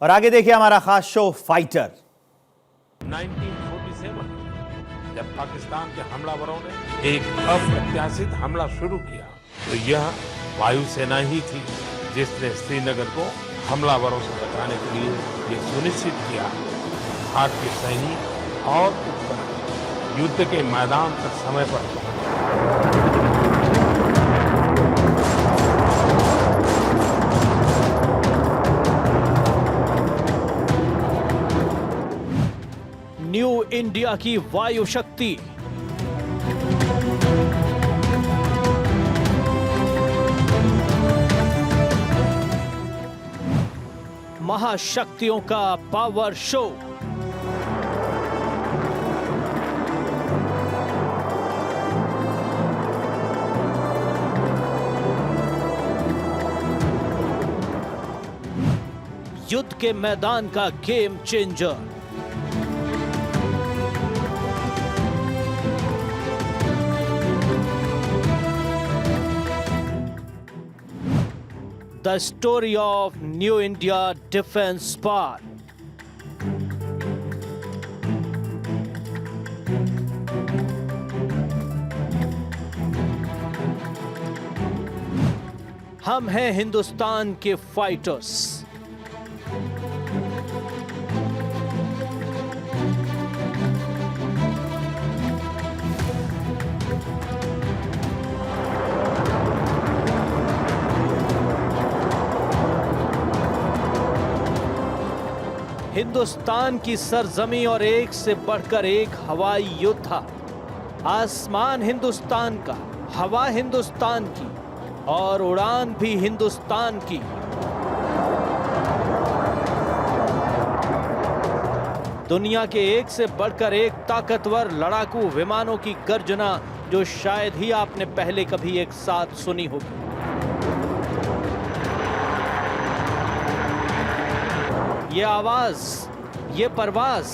और आगे देखिए हमारा खास शो फाइटर। 1947 जब पाकिस्तान के हमलावरों ने एक अप्रत्याशित हमला शुरू किया तो यह वायुसेना ही थी जिसने श्रीनगर को हमलावरों से बचाने के लिए ये सुनिश्चित किया भारतीय सैनिक और उपकरण युद्ध के मैदान तक समय पर पहुंचे। न्यू इंडिया की वायु शक्ति महाशक्तियों का पावर शो। युद्ध के मैदान का game changer. The story of New India Defence Part. हम हैं हिंदुस्तान के फाइटर्स। हिंदुस्तान की सरजमी और एक से बढ़कर एक हवाई योद्धा। आसमान हिंदुस्तान का, हवा हिंदुस्तान की और उड़ान भी हिंदुस्तान की। दुनिया के एक से बढ़कर एक ताकतवर लड़ाकू विमानों की गर्जना जो शायद ही आपने पहले कभी एक साथ सुनी होगी। ये आवाज, ये परवाज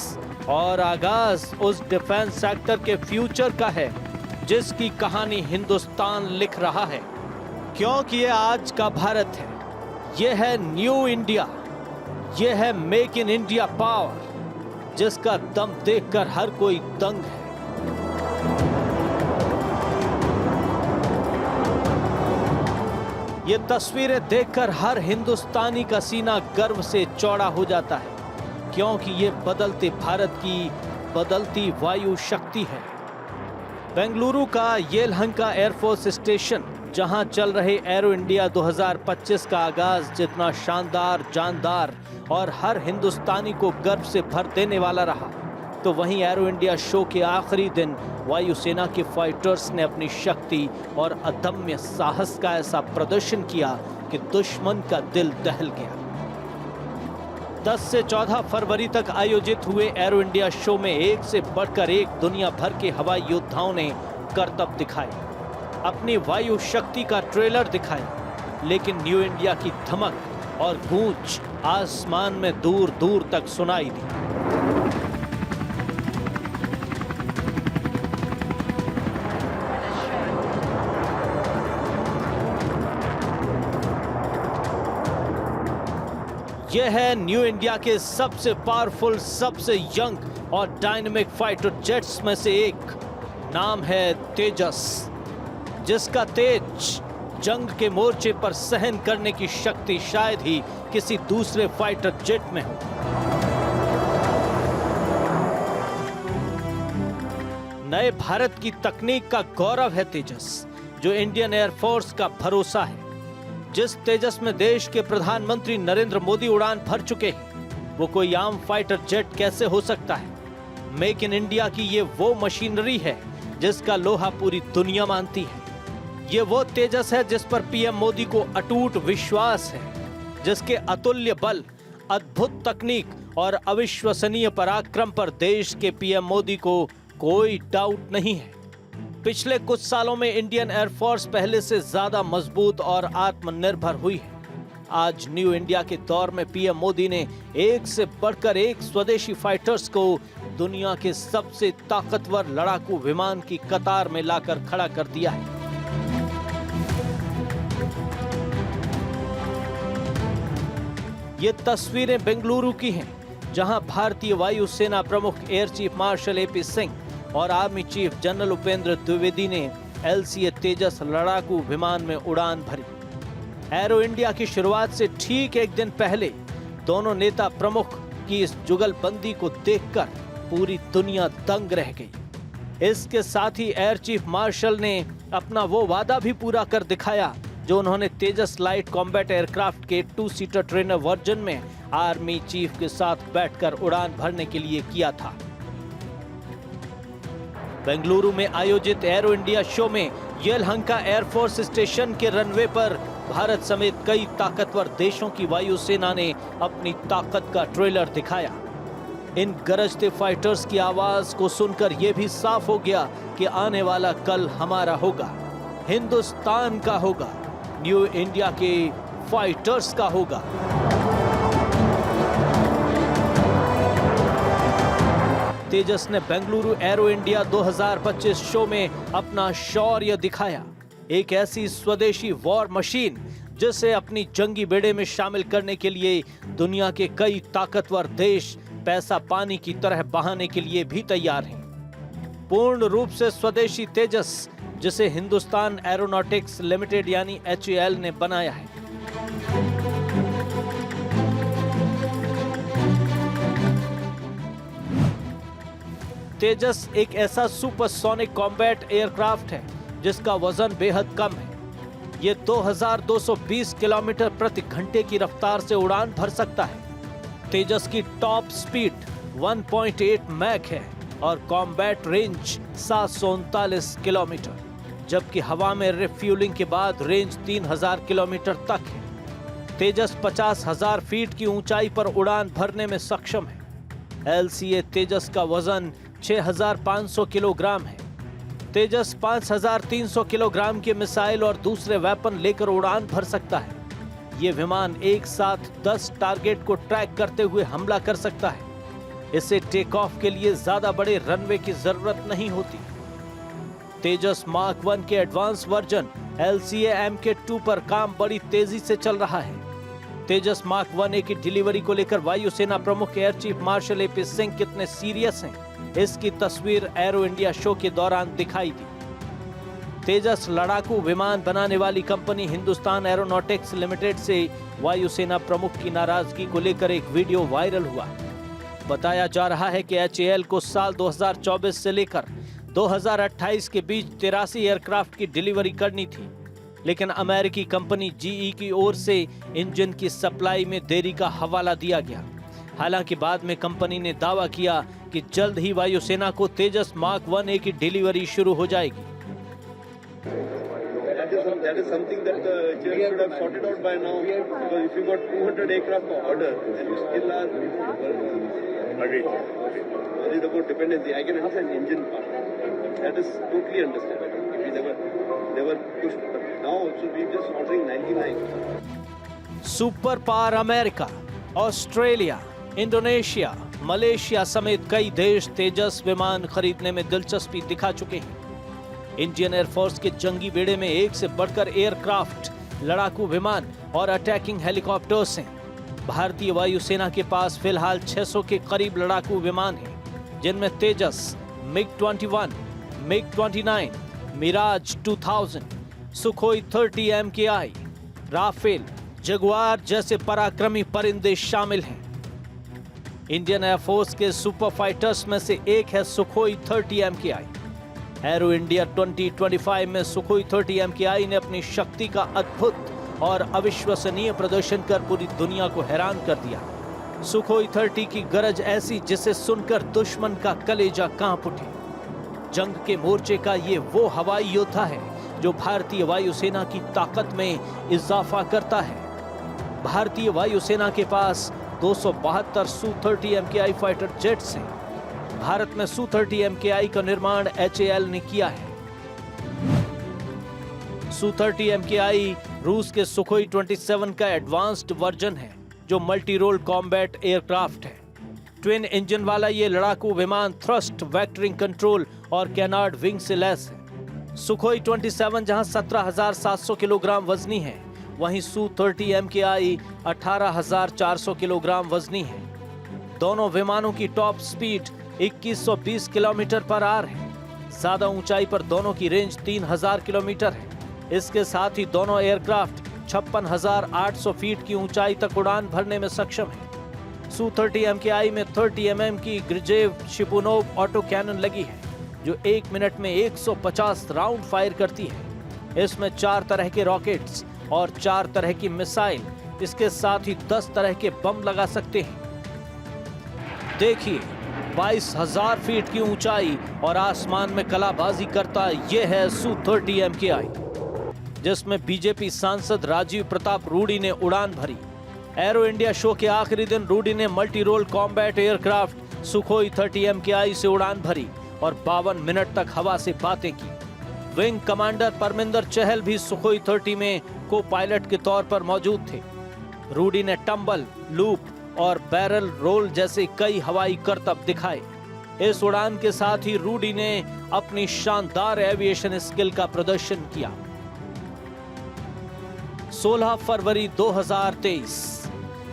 और आगाज उस डिफेंस सेक्टर के फ्यूचर का है जिसकी कहानी हिंदुस्तान लिख रहा है, क्योंकि ये आज का भारत है। ये है न्यू इंडिया, ये है मेक इन इंडिया पावर जिसका दम देखकर हर कोई दंग है। ये तस्वीरें देखकर हर हिंदुस्तानी का सीना गर्व से चौड़ा हो जाता है, क्योंकि ये बदलते भारत की बदलती वायु शक्ति है। बेंगलुरु का येलहंका एयरफोर्स स्टेशन, जहां चल रहे एरो इंडिया 2025 का आगाज जितना शानदार, जानदार और हर हिंदुस्तानी को गर्व से भर देने वाला रहा, तो वहीं एरो इंडिया शो के आखिरी दिन वायुसेना के फाइटर्स ने अपनी शक्ति और अदम्य साहस का ऐसा प्रदर्शन किया कि दुश्मन का दिल दहल गया। 10 से 14 फरवरी तक आयोजित हुए एरो इंडिया शो में एक से बढ़कर एक दुनिया भर के हवाई योद्धाओं ने करतब दिखाए, अपनी वायु शक्ति का ट्रेलर दिखाया, लेकिन न्यू इंडिया की धमक और गूंज आसमान में दूर दूर तक सुनाई दी। यह है न्यू इंडिया के सबसे पावरफुल, सबसे यंग और डायनामिक फाइटर जेट्स में से एक। नाम है तेजस, जिसका तेज जंग के मोर्चे पर सहन करने की शक्ति शायद ही किसी दूसरे फाइटर जेट में हो। नए भारत की तकनीक का गौरव है तेजस, जो इंडियन एयरफोर्स का भरोसा है। जिस तेजस में देश के प्रधानमंत्री नरेंद्र मोदी उड़ान भर चुके हैं, वो कोई आम फाइटर जेट कैसे हो सकता है। मेक इन इंडिया की ये वो मशीनरी है जिसका लोहा पूरी दुनिया मानती है। ये वो तेजस है जिस पर पीएम मोदी को अटूट विश्वास है, जिसके अतुल्य बल, अद्भुत तकनीक और अविश्वसनीय पराक्रम पर देश के पीएम मोदी को कोई डाउट नहीं है। पिछले कुछ सालों में इंडियन एयरफोर्स पहले से ज्यादा मजबूत और आत्मनिर्भर हुई है। आज न्यू इंडिया के दौर में पीएम मोदी ने एक से बढ़कर एक स्वदेशी फाइटर्स को दुनिया के सबसे ताकतवर लड़ाकू विमान की कतार में लाकर खड़ा कर दिया है। ये तस्वीरें बेंगलुरु की हैं, जहां भारतीय वायुसेना प्रमुख air chief marshal AP Singh और army chief general Upendra Dwivedi ने LCA तेजस लड़ाकू विमान में उड़ान भरी। एरो इंडिया की शुरुआत से ठीक एक दिन पहले दोनों नेता प्रमुख की इस जुगलबंदी को देखकर पूरी दुनिया दंग रह गई। इसके साथ ही एयर चीफ मार्शल ने अपना वो वादा भी पूरा कर दिखाया जो उन्होंने तेजस लाइट कॉम्बैट एयरक्राफ्ट के 2 सीटर ट्रेनर वर्जन में आर्मी चीफ के साथ बैठकर उड़ान भरने के लिए किया था। बेंगलुरु में आयोजित एरो इंडिया शो में येलहंका एयरफोर्स स्टेशन के रनवे पर भारत समेत कई ताकतवर देशों की वायुसेना ने अपनी ताकत का ट्रेलर दिखाया। इन गरजते फाइटर्स की आवाज को सुनकर यह भी साफ हो गया कि आने वाला कल हमारा होगा, हिंदुस्तान का होगा, न्यू इंडिया के फाइटर्स का होगा। तेजस ने बेंगलुरु एरो इंडिया 2025 शो में अपना शौर्य दिखाया, एक ऐसी स्वदेशी वॉर मशीन जिसे अपनी जंगी बेड़े में शामिल करने के लिए दुनिया के कई ताकतवर देश पैसा पानी की तरह बहाने के लिए भी तैयार हैं। पूर्ण रूप से स्वदेशी तेजस, जिसे हिंदुस्तान एरोनॉटिक्स लिमिटेड यानी HAL ने बनाया है। तेजस एक ऐसा सुपरसोनिक कॉम्बैट एयरक्राफ्ट है जिसका वजन बेहद कम है। ये 2220 किलोमीटर प्रति घंटे की रफ्तार से उड़ान भर सकता है। तेजस की टॉप स्पीड 1.8 मैक है और कॉम्बैट रेंज 739 किलोमीटर, जबकि हवा में रिफ्यूलिंग के बाद रेंज 3000 किलोमीटर तक है। तेजस 50,000 फीट की ऊंचाई पर उड़ान भरने में सक्षम है। LCA तेजस का वजन 6500 किलोग्राम है। तेजस 5300 किलोग्राम के मिसाइल और दूसरे वेपन लेकर उड़ान भर सकता है। ये विमान एक साथ 10 टारगेट को ट्रैक करते हुए हमला कर सकता है। इसे टेक ऑफ के लिए ज्यादा बड़े रनवे की जरूरत नहीं होती। तेजस मार्क 1 के एडवांस वर्जन LCA MK2 पर काम बड़ी तेजी से चल रहा है। तेजस मार्क 1A की डिलीवरी को लेकर वायुसेना प्रमुख air chief marshal AP Singh कितने सीरियस हैं, इसकी तस्वीर एरो इंडिया शो के दौरान दिखाई दी। तेजस लड़ाकू विमान बनाने वाली कंपनी हिंदुस्तान एरोनॉटिक्स लिमिटेड से वायुसेना प्रमुख की नाराजगी को लेकर एक वीडियो वायरल हुआ। बताया जा रहा है कि HAL को साल 2024 से लेकर 2028 के बीच 83 एयरक्राफ्ट की डिलीवरी करनी थी, लेकिन अमेरिकी कंपनी GE की ओर से इंजन की सप्लाई में देरी का हवाला दिया गया। हालांकि बाद में कंपनी ने दावा किया कि जल्द ही वायुसेना को तेजस मार्क 1A की डिलीवरी शुरू हो जाएगी। That is something that HAL should have sorted out by now. Because if you got 200 aircraft for order and you still are agreed. There is about dependency. I can understand engine part. That is totally understandable. We never pushed. But now also we just ordering 99. Super power America, Australia, Indonesia, Malaysia समेत कई देश तेजस विमान खरीदने में दिलचस्पी दिखा चुके हैं। इंडियन एयरफोर्स के जंगी बेड़े में एक से बढ़कर एयरक्राफ्ट, लड़ाकू विमान और अटैकिंग हेलीकॉप्टर्स हैं। भारतीय वायुसेना के पास फिलहाल 600 के करीब लड़ाकू विमान हैं, जिनमें Tejas, MiG-21, MiG-29, Mirage 2000, Sukhoi 30 MKI, Rafale, Jaguar जैसे पराक्रमी परिंदे शामिल हैं। इंडियन एयरफोर्स के सुपर फाइटर्स में से एक है सुखोई 30 MKI। एरो इंडिया 2025 में सुखोई 30 MKI ने अपनी शक्ति का अद्भुत और अविश्वसनीय प्रदर्शन कर पूरी दुनिया को हैरान कर दिया। सुखोई 30 की गरज ऐसी जिसे सुनकर दुश्मन का कलेजा कांप उठे। जंग के मोर्चे का ये वो हवाई योद्धा है जो भारतीय वायुसेना की ताकत में इजाफा करता है। भारतीय वायुसेना के पास 272 Su-30 MKI फाइटर जेट्स हैं। भारत में Su-30 MKI का निर्माण HAL ने किया है। Su-30 MKI रूस के सुखोई 27 का एडवांस्ड वर्जन है, जो मल्टी रोल कॉम्बैट एयरक्राफ्ट है। ट्विन इंजन वाला ये लड़ाकू विमान थ्रस्ट, वेक्टरिंग कंट्रोल और कैनार्ड विंग से लैस है। सुखोई 27 जहां 17,700 किलोग्राम वजनी है, वहीं Su-30 MKI 18,400 किलोग्राम वजनी है। दोनों विमानों की top speed 2120 kilometre per hour है। ज्यादा ऊंचाई पर दोनों की रेंज 3000 किलोमीटर है। इसके साथ ही दोनों एयरक्राफ्ट 56,800 फीट की ऊंचाई तक उड़ान भरने में सक्षम है। Su-30 MKI में 30 mm की ग्रिजेव शिपुनोव ऑटो कैनन लगी है, जो 1 मिनट में 150 राउंड फायर करती है। इसमें 4 तरह के रॉकेट्स और 4 तरह की मिसाइल, इसके साथ ही 10 तरह के बम लगा सकते हैं। देखिए 22,000 फीट की ऊंचाई और आसमान में कलाबाजी करता यह है Su-30 MKI, जिसमें बीजेपी सांसद राजीव प्रताप रूडी ने उड़ान भरी। एरो इंडिया शो के आखिरी दिन रूडी ने multi role combat aircraft Sukhoi 30 MKI से उड़ान भरी और 52 मिनट तक हवा से बातें की। विंग कमांडर परमिंदर चहल भी सुखोई 30 में को पायलट के तौर पर मौजूद थे। रूडी ने टंबल, लूप और बैरल रोल जैसे कई हवाई करतब दिखाए। इस उड़ान के साथ ही रूडी ने अपनी शानदार एविएशन स्किल का प्रदर्शन किया। 16 फरवरी 2023।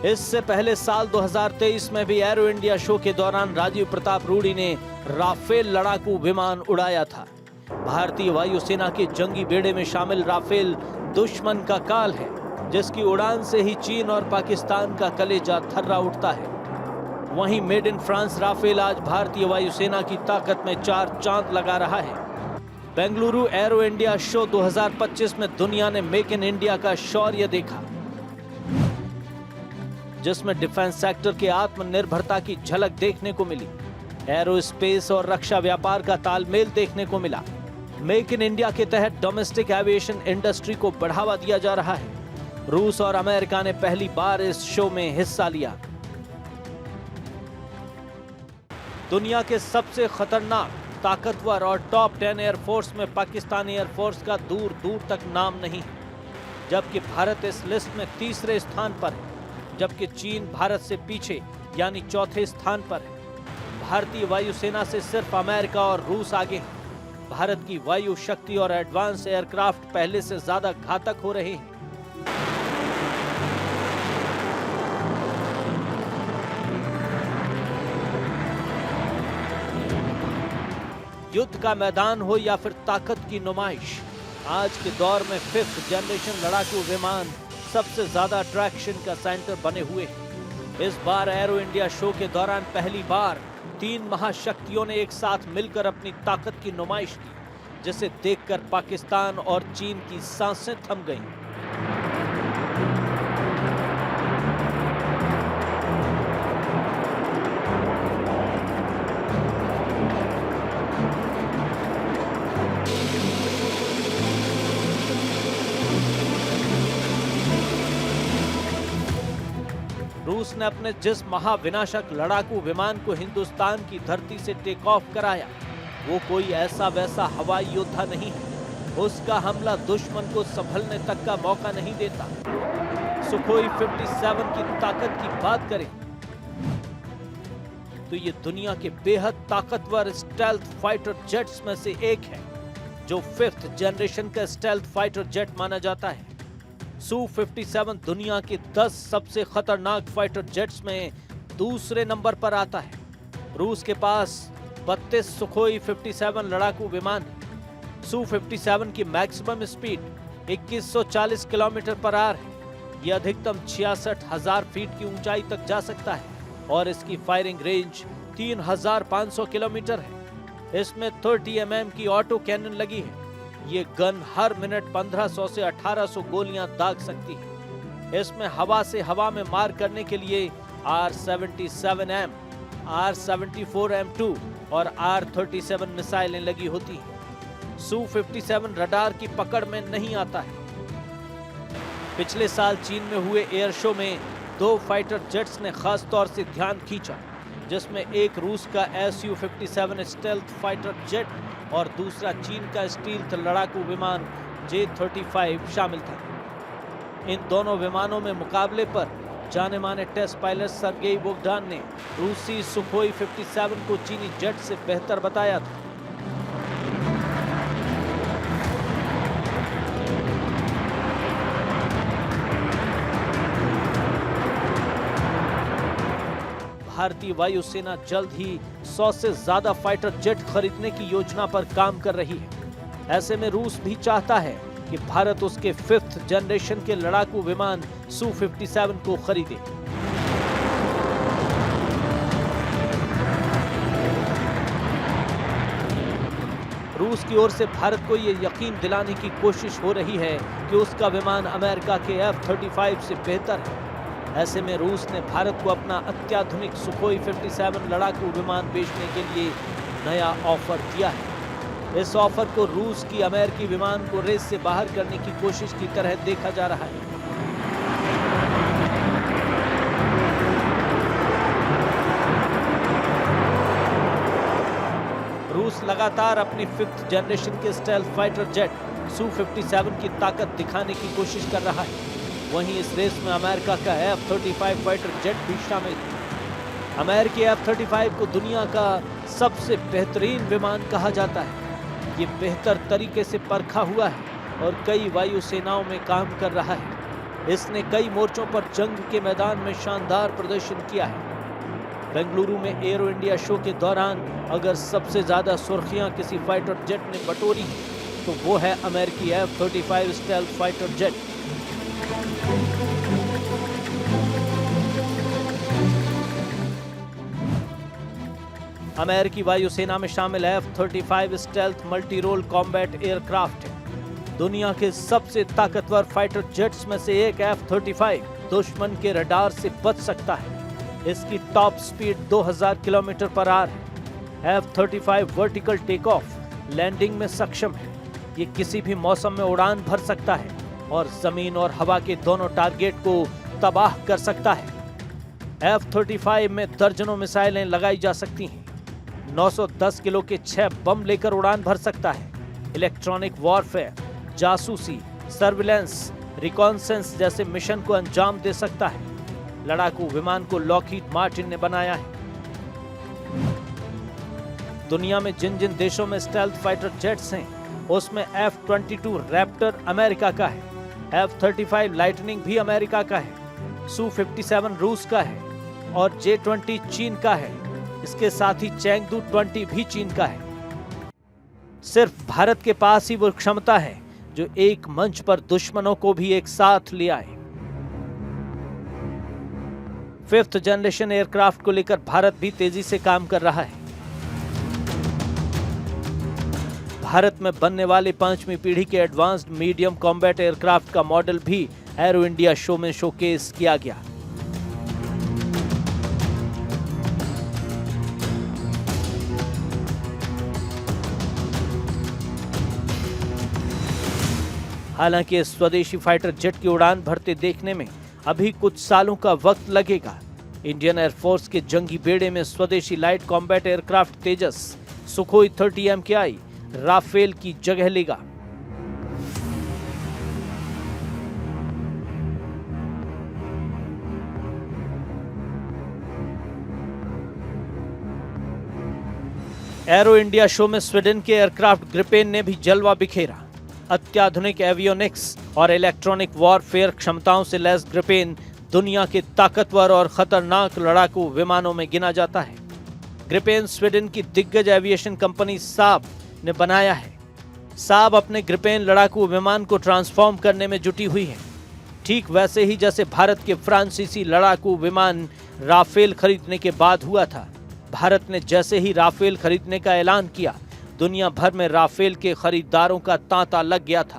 इससे पहले साल 2023 में भी एरो इंडिया शो के दौरान राजीव प्रताप रूडी ने राफेल लड़ाकू विमान उड़ाया था। भारतीय वायुसेना के जंगी बेड़े में शामिल राफेल दुश्मन का काल है, जिसकी उड़ान से ही चीन और पाकिस्तान का कलेजा थर्रा उठता है। वहीं मेड इन फ्रांस राफेल आज भारतीय वायुसेना की ताकत में 4 चांद लगा रहा है। बेंगलुरु एरो इंडिया शो 2025 में दुनिया ने मेक इन इंडिया का शौर्य देखा, जिसमें डिफेंस सेक्टर के आत्मनिर्भरता की झलक देखने को मिली। एरोस्पेस और रक्षा व्यापार का तालमेल देखने को मिला। मेक इन इंडिया के तहत डोमेस्टिक एविएशन इंडस्ट्री को बढ़ावा दिया जा रहा है। रूस और अमेरिका ने पहली बार इस शो में हिस्सा लिया। दुनिया के सबसे खतरनाक, ताकतवर और टॉप 10 एयरफोर्स में पाकिस्तानी एयरफोर्स का दूर दूर तक नाम नहीं है, जबकि भारत इस लिस्ट में तीसरे स्थान पर है, जबकि चीन भारत से पीछे यानी चौथे स्थान पर है। भारतीय वायुसेना से सिर्फ अमेरिका और रूस आगे हैं। भारत की वायु शक्ति और एडवांस एयरक्राफ्ट पहले से ज्यादा घातक हो रहे हैं। युद्ध का मैदान हो या फिर ताकत की नुमाइश, आज के दौर में 5th जनरेशन लड़ाकू विमान सबसे ज्यादा अट्रैक्शन का सेंटर बने हुए हैं। इस बार एरो इंडिया शो के दौरान पहली बार 3 महाशक्तियों ने एक साथ मिलकर अपनी ताकत की नुमाइश की, जिसे देखकर पाकिस्तान और चीन की सांसें थम गईं। रूस ने अपने जिस महाविनाशक लड़ाकू विमान को हिंदुस्तान की धरती से टेक ऑफ कराया, वो कोई ऐसा वैसा हवाई योद्धा नहीं है। उसका हमला दुश्मन को संभलने तक का मौका नहीं देता। सुखोई 57 की ताकत की बात करें तो ये दुनिया के बेहद ताकतवर स्टेल्थ फाइटर जेट्स में से एक है, जो 5th जनरेशन का स्टेल्थ फाइटर जेट माना जाता है। Su-57 दुनिया के 10 सबसे खतरनाक फाइटर जेट्स में दूसरे नंबर पर आता है। रूस के पास 32 सुखोई 57 लड़ाकू विमान है। Su-57 की maximum speed 2140 kilometre per hour है। यह अधिकतम 66,000 फीट की ऊंचाई तक जा सकता है और इसकी फायरिंग रेंज 3,500 किलोमीटर है। इसमें 30 mm की ऑटो कैनन लगी है। ये गन हर मिनट 1500 से 1800 गोलियां दाग सकती है। इसमें हवा से हवा में मार करने के लिए R-77M, R-74M2 और R-37 मिसाइलें लगी होती हैं। Su-57 रडार की पकड़ में नहीं आता है। पिछले साल चीन में हुए एयर शो में 2 फाइटर जेट्स ने खास तौर से ध्यान खींचा, जिसमें एक रूस का Su-57 स्टेल्थ फाइटर जेट और दूसरा चीन का स्टील्थ लड़ाकू विमान J-35 शामिल था। इन दोनों विमानों में मुकाबले पर जाने माने टेस्ट पायलट सर्गेई बोगडान ने रूसी सुखोई 57 को चीनी जेट से बेहतर बताया था। भारतीय वायुसेना जल्द ही 100 से ज्यादा फाइटर जेट खरीदने की योजना पर काम कर रही है। ऐसे में रूस भी चाहता है कि भारत उसके 5th जनरेशन के लड़ाकू विमान Su-57 को खरीदे। रूस की ओर से भारत को ये यकीन दिलाने की कोशिश हो रही है कि उसका विमान अमेरिका के F-35 से बेहतर है। ऐसे में रूस ने भारत को अपना अत्याधुनिक सुखोई 57 लड़ाकू विमान बेचने के लिए नया ऑफर दिया है। इस ऑफर को रूस की अमेरिकी विमान को रेस से बाहर करने की कोशिश की तरह देखा जा रहा है। रूस लगातार अपनी 5th जनरेशन के स्टेल्थ फाइटर जेट Su-57 की ताकत दिखाने की कोशिश कर रहा है। वहीं इस रेस में अमेरिका का F-35 फाइटर जेट भी शामिल है। अमेरिकी F-35 को दुनिया का सबसे बेहतरीन विमान कहा जाता है। ये बेहतर तरीके से परखा हुआ है और कई वायुसेनाओं में काम कर रहा है। इसने कई मोर्चों पर जंग के मैदान में शानदार प्रदर्शन किया है। बेंगलुरु में एरो इंडिया शो के दौरान अगर सबसे ज्यादा सुर्खियां किसी फाइटर जेट ने बटोरी तो वो है अमेरिकी F-35 स्टेल्थ फाइटर जेट। अमेरिकी वायुसेना में शामिल F-35 stealth multi role combat aircraft है। दुनिया के सबसे ताकतवर फाइटर जेट्स में से एक F-35 दुश्मन के रडार से बच सकता है। इसकी top speed 2000 kilometre per hour है। F-35 vertical take off landing में सक्षम है। ये किसी भी मौसम में उड़ान भर सकता है और जमीन और हवा के दोनों टारगेट को तबाह कर सकता है। F-35 में दर्जनों मिसाइलें लगाई जा सकती हैं। 910 किलो के 6 बम लेकर उड़ान भर सकता है। इलेक्ट्रॉनिक वॉरफेयर, जासूसी, सर्विलेंस, रिकॉन्सेंस जैसे मिशन को अंजाम दे सकता है। लड़ाकू विमान को लॉकहीड मार्टिन ने बनाया है। दुनिया में जिन जिन देशों में स्टेल्थ फाइटर जेट्स हैं, उसमें F-22 रैप्टर अमेरिका का है, F-35 लाइटनिंग भी अमेरिका का है, Su-57 रूस का है और J-20 चीन का है। इसके साथ ही चैंगदू 20 भी चीन का है। सिर्फ भारत के पास ही वो क्षमता है जो एक मंच पर दुश्मनों को भी एक साथ ले आए। 5th जनरेशन एयरक्राफ्ट को लेकर भारत भी तेजी से काम कर रहा है। भारत में बनने वाले 5वीं पीढ़ी के एडवांस्ड मीडियम कॉम्बैट एयरक्राफ्ट का मॉडल भी एरो इंडिया शो में शोकेस किया गया। हालांकि इस स्वदेशी फाइटर जेट की उड़ान भरते देखने में अभी कुछ सालों का वक्त लगेगा। इंडियन एयरफोर्स के जंगी बेड़े में स्वदेशी लाइट कॉम्बैट एयरक्राफ्ट तेजस, सुखोई 30 MKI, राफेल की जगह लेगा। एरो इंडिया शो में स्वीडन के एयरक्राफ्ट ग्रिपेन ने भी जलवा बिखेरा। अत्याधुनिक एवियोनिक्स और इलेक्ट्रॉनिक वॉरफेयर क्षमताओं से लैस ग्रिपेन दुनिया के ताकतवर और खतरनाक लड़ाकू विमानों में गिना जाता है। ग्रिपेन स्वीडन की दिग्गज एविएशन कंपनी साब ने बनाया है। साब अपने ग्रिपेन लड़ाकू विमान को ट्रांसफॉर्म करने में जुटी हुई है, ठीक वैसे ही जैसे भारत के फ्रांसीसी लड़ाकू विमान राफेल खरीदने के बाद हुआ था। भारत ने जैसे ही राफेल खरीदने का ऐलान किया, दुनिया भर में राफेल के खरीदारों का तांता लग गया था।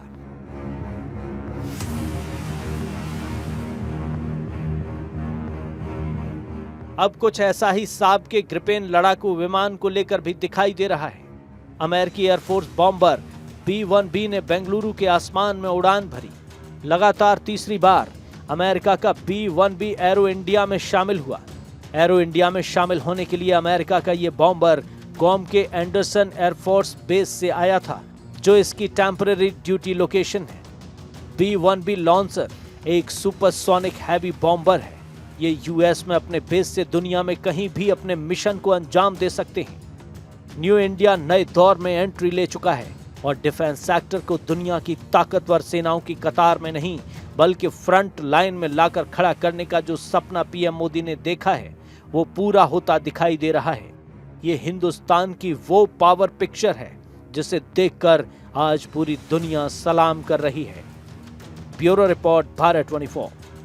अब कुछ ऐसा ही साब के ग्रिपेन लड़ाकू विमान को लेकर भी दिखाई दे रहा है। अमेरिकी एयरफोर्स बॉम्बर B-1B ने बेंगलुरु के आसमान में उड़ान भरी। लगातार तीसरी बार अमेरिका का B-1B एरो इंडिया में शामिल हुआ। एरो इंडिया में शामिल होने के लिए अमेरिका का ये बॉम्बर गुआम के एंडरसन एयरफोर्स बेस से आया था, जो इसकी टेम्पररी ड्यूटी लोकेशन है। B-1B लॉन्चर एक सुपरसोनिक हैवी बॉम्बर है। ये यूएस में अपने बेस से दुनिया में कहीं भी अपने मिशन को अंजाम दे सकते हैं। न्यू इंडिया नए दौर में एंट्री ले चुका है और डिफेंस सेक्टर को दुनिया की ताकतवर सेनाओं की कतार में नहीं, बल्कि फ्रंट लाइन में लाकर खड़ा करने का जो सपना पीएम मोदी ने देखा है, वो पूरा होता दिखाई दे रहा है। ये हिंदुस्तान की वो पावर पिक्चर है जिसे देखकर आज पूरी दुनिया सलाम कर रही है। Bureau report, Bharat 24।